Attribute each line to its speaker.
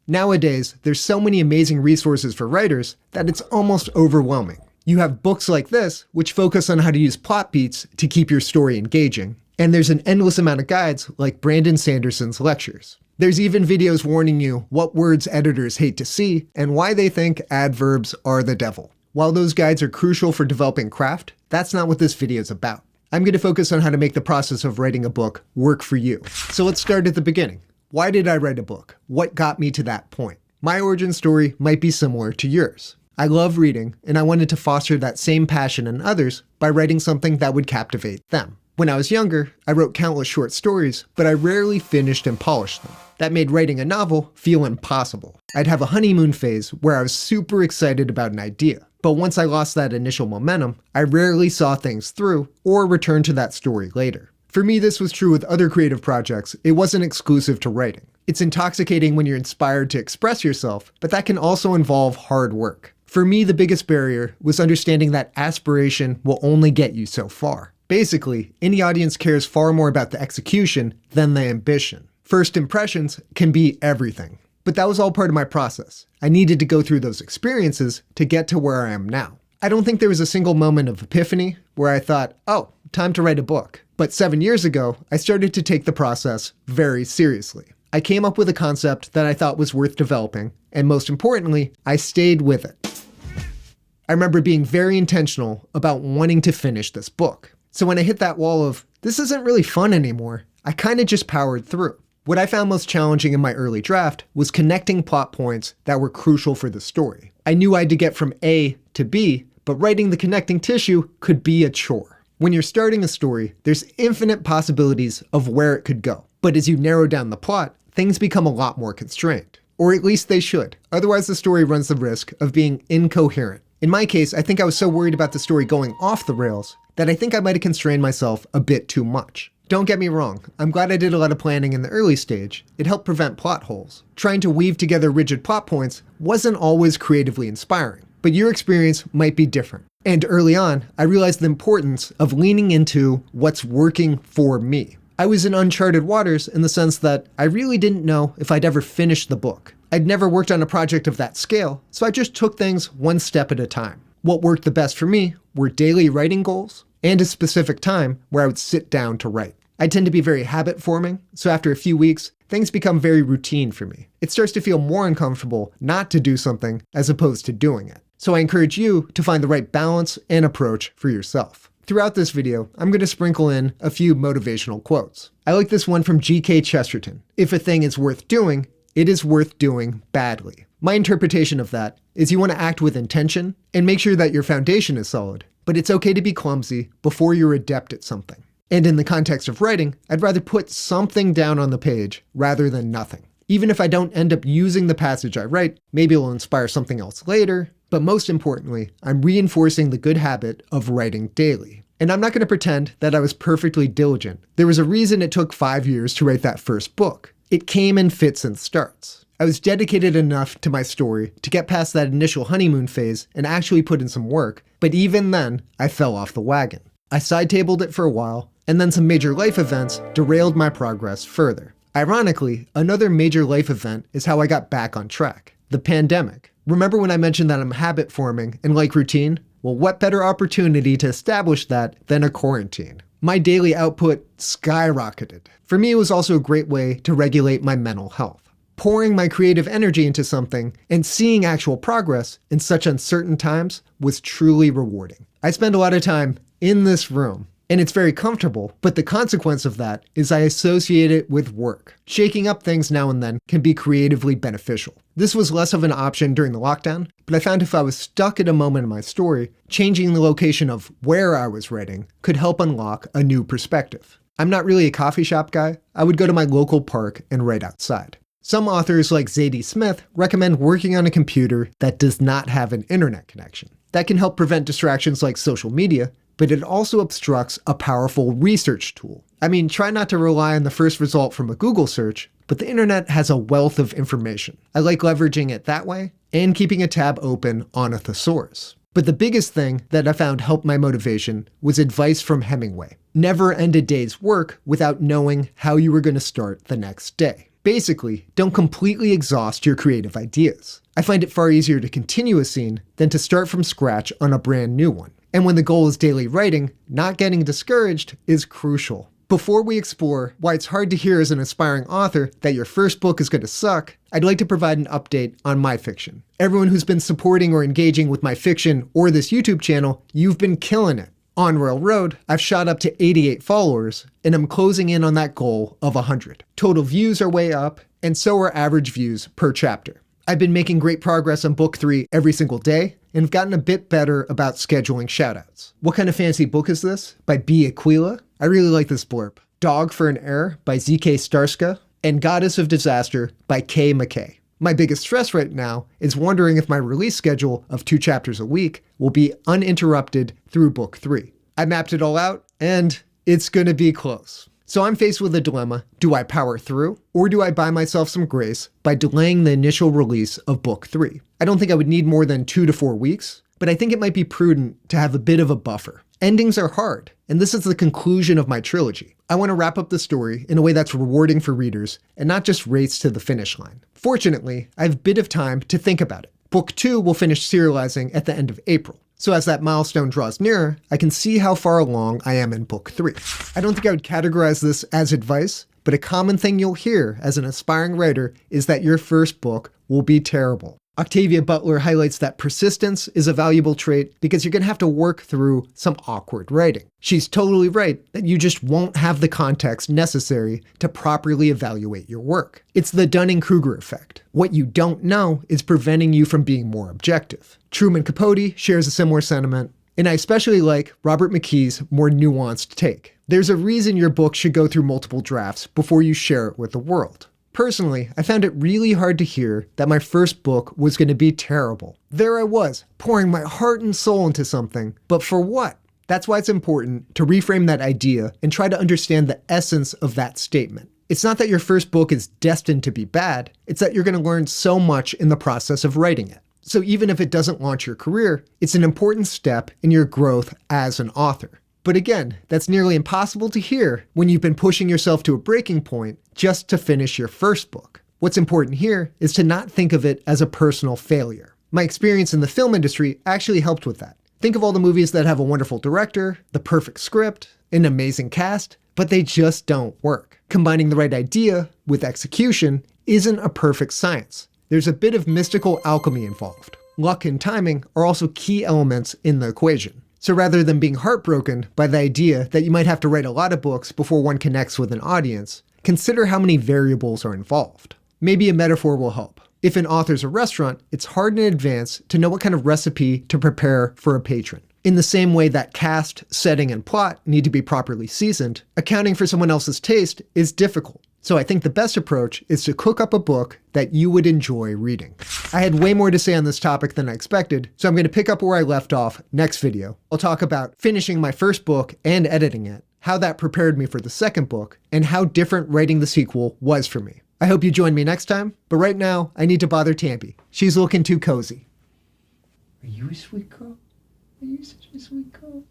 Speaker 1: Nowadays, there's so many amazing resources for writers that it's almost overwhelming. You have books like this, which focus on how to use plot beats to keep your story engaging. And there's an endless amount of guides like Brandon Sanderson's lectures. There's even videos warning you what words editors hate to see and why they think adverbs are the devil. While those guides are crucial for developing craft, that's not what this video is about. I'm going to focus on how to make the process of writing a book work for you. So let's start at the beginning. Why did I write a book? What got me to that point? My origin story might be similar to yours. I love reading, and I wanted to foster that same passion in others by writing something that would captivate them. When I was younger, I wrote countless short stories, but I rarely finished and polished them. That made writing a novel feel impossible. I'd have a honeymoon phase where I was super excited about an idea. But once I lost that initial momentum, I rarely saw things through or returned to that story later. For me, this was true with other creative projects. It wasn't exclusive to writing. It's intoxicating when you're inspired to express yourself, but that can also involve hard work. For me, the biggest barrier was understanding that aspiration will only get you so far. Basically, any audience cares far more about the execution than the ambition. First impressions can be everything. But that was all part of my process. I needed to go through those experiences to get to where I am now. I don't think there was a single moment of epiphany where I thought, oh, time to write a book. But 7 years ago, I started to take the process very seriously. I came up with a concept that I thought was worth developing, and most importantly, I stayed with it. I remember being very intentional about wanting to finish this book. So when I hit that wall of, this isn't really fun anymore, I kind of just powered through. What I found most challenging in my early draft was connecting plot points that were crucial for the story. I knew I had to get from A to B, but writing the connecting tissue could be a chore. When you're starting a story, there's infinite possibilities of where it could go. But as you narrow down the plot, things become a lot more constrained. Or at least they should. Otherwise, the story runs the risk of being incoherent. In my case, I think I was so worried about the story going off the rails that I think I might have constrained myself a bit too much. Don't get me wrong, I'm glad I did a lot of planning in the early stage. It helped prevent plot holes. Trying to weave together rigid plot points wasn't always creatively inspiring, but your experience might be different. And early on, I realized the importance of leaning into what's working for me. I was in uncharted waters in the sense that I really didn't know if I'd ever finish the book. I'd never worked on a project of that scale, so I just took things one step at a time. What worked the best for me were daily writing goals and a specific time where I would sit down to write. I tend to be very habit forming, so after a few weeks, things become very routine for me. It starts to feel more uncomfortable not to do something as opposed to doing it. So I encourage you to find the right balance and approach for yourself. Throughout this video, I'm going to sprinkle in a few motivational quotes. I like this one from G.K. Chesterton. If a thing is worth doing, it is worth doing badly. My interpretation of that is you want to act with intention and make sure that your foundation is solid, but it's okay to be clumsy before you're adept at something. And in the context of writing, I'd rather put something down on the page rather than nothing. Even if I don't end up using the passage I write, maybe it'll inspire something else later. But most importantly, I'm reinforcing the good habit of writing daily. And I'm not going to pretend that I was perfectly diligent. There was a reason it took 5 years to write that first book. It came in fits and starts. I was dedicated enough to my story to get past that initial honeymoon phase and actually put in some work. But even then, I fell off the wagon. I side-tabled it for a while, and then some major life events derailed my progress further. Ironically, another major life event is how I got back on track. The pandemic. Remember when I mentioned that I'm habit forming and like routine? Well, what better opportunity to establish that than a quarantine? My daily output skyrocketed. For me, it was also a great way to regulate my mental health. Pouring my creative energy into something and seeing actual progress in such uncertain times was truly rewarding. I spend a lot of time in this room, and it's very comfortable, but the consequence of that is I associate it with work. Shaking up things now and then can be creatively beneficial. This was less of an option during the lockdown, but I found if I was stuck at a moment in my story, changing the location of where I was writing could help unlock a new perspective. I'm not really a coffee shop guy. I would go to my local park and write outside. Some authors like Zadie Smith recommend working on a computer that does not have an internet connection. That can help prevent distractions like social media, but it also obstructs a powerful research tool. I mean, try not to rely on the first result from a Google search, but the internet has a wealth of information. I like leveraging it that way and keeping a tab open on a thesaurus. But the biggest thing that I found helped my motivation was advice from Hemingway. Never end a day's work without knowing how you were going to start the next day. Basically, don't completely exhaust your creative ideas. I find it far easier to continue a scene than to start from scratch on a brand new one. And when the goal is daily writing, not getting discouraged is crucial. Before we explore why it's hard to hear as an aspiring author that your first book is going to suck, I'd like to provide an update on my fiction. Everyone who's been supporting or engaging with my fiction or this YouTube channel, you've been killing it. On Royal Road, I've shot up to 88 followers, and I'm closing in on that goal of 100. Total views are way up, and so are average views per chapter. I've been making great progress on book 3 every single day, and have gotten a bit better about scheduling shoutouts. What Kind of Fancy Book Is This? By B. Aquila. I really like this blurb. Dog for an Heir by Z.K. Starska, and Goddess of Disaster by K. McKay. My biggest stress right now is wondering if my release schedule of 2 chapters a week will be uninterrupted through book 3. I mapped it all out, and it's gonna be close. So I'm faced with a dilemma. Do I power through, or do I buy myself some grace by delaying the initial release of book 3? I don't think I would need more than 2 to 4 weeks, but I think it might be prudent to have a bit of a buffer. Endings are hard, and this is the conclusion of my trilogy. I want to wrap up the story in a way that's rewarding for readers and not just race to the finish line. Fortunately, I have a bit of time to think about it. Book 2 will finish serializing at the end of April. So as that milestone draws nearer, I can see how far along I am in book 3. I don't think I would categorize this as advice, but a common thing you'll hear as an aspiring writer is that your first book will be terrible. Octavia Butler highlights that persistence is a valuable trait because you're going to have to work through some awkward writing. She's totally right that you just won't have the context necessary to properly evaluate your work. It's the Dunning-Kruger effect. What you don't know is preventing you from being more objective. Truman Capote shares a similar sentiment, and I especially like Robert McKee's more nuanced take. There's a reason your book should go through multiple drafts before you share it with the world. Personally, I found it really hard to hear that my first book was going to be terrible. There I was, pouring my heart and soul into something, but for what? That's why it's important to reframe that idea and try to understand the essence of that statement. It's not that your first book is destined to be bad, it's that you're going to learn so much in the process of writing it. So even if it doesn't launch your career, it's an important step in your growth as an author. But again, that's nearly impossible to hear when you've been pushing yourself to a breaking point just to finish your first book. What's important here is to not think of it as a personal failure. My experience in the film industry actually helped with that. Think of all the movies that have a wonderful director, the perfect script, an amazing cast, but they just don't work. Combining the right idea with execution isn't a perfect science. There's a bit of mystical alchemy involved. Luck and timing are also key elements in the equation. So rather than being heartbroken by the idea that you might have to write a lot of books before one connects with an audience, consider how many variables are involved. Maybe a metaphor will help. If an author's a restaurant, it's hard in advance to know what kind of recipe to prepare for a patron. In the same way that cast, setting, and plot need to be properly seasoned, accounting for someone else's taste is difficult. So I think the best approach is to cook up a book that you would enjoy reading. I had way more to say on this topic than I expected, so I'm going to pick up where I left off next video. I'll talk about finishing my first book and editing it, how that prepared me for the second book, and how different writing the sequel was for me. I hope you join me next time, but right now I need to bother Tampy. She's looking too cozy.
Speaker 2: Are you a sweet girl? Are you such a sweet girl?